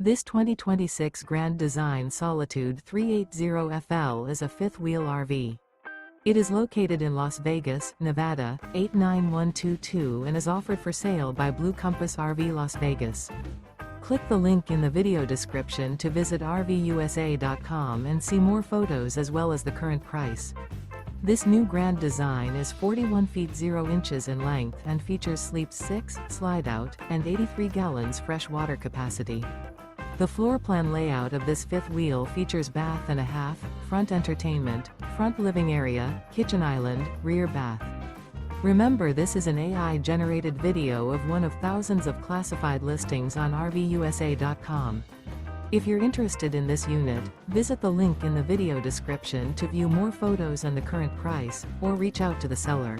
This 2026 Grand Design Solitude 380FL is a fifth-wheel RV. It is located in Las Vegas, Nevada, 89122 and is offered for sale by Blue Compass RV Las Vegas. Click the link in the video description to visit RVUSA.com and see more photos as well as the current price. This new Grand Design is 41 feet 0 inches in length and features Sleep 6, Slideout, and 83 gallons fresh water capacity. The floor plan layout of this fifth wheel features bath and a half, front entertainment, front living area, kitchen island, rear bath. Remember, this is an AI-generated video of one of thousands of classified listings on RVUSA.com. If you're interested in this unit, visit the link in the video description to view more photos and the current price, or reach out to the seller.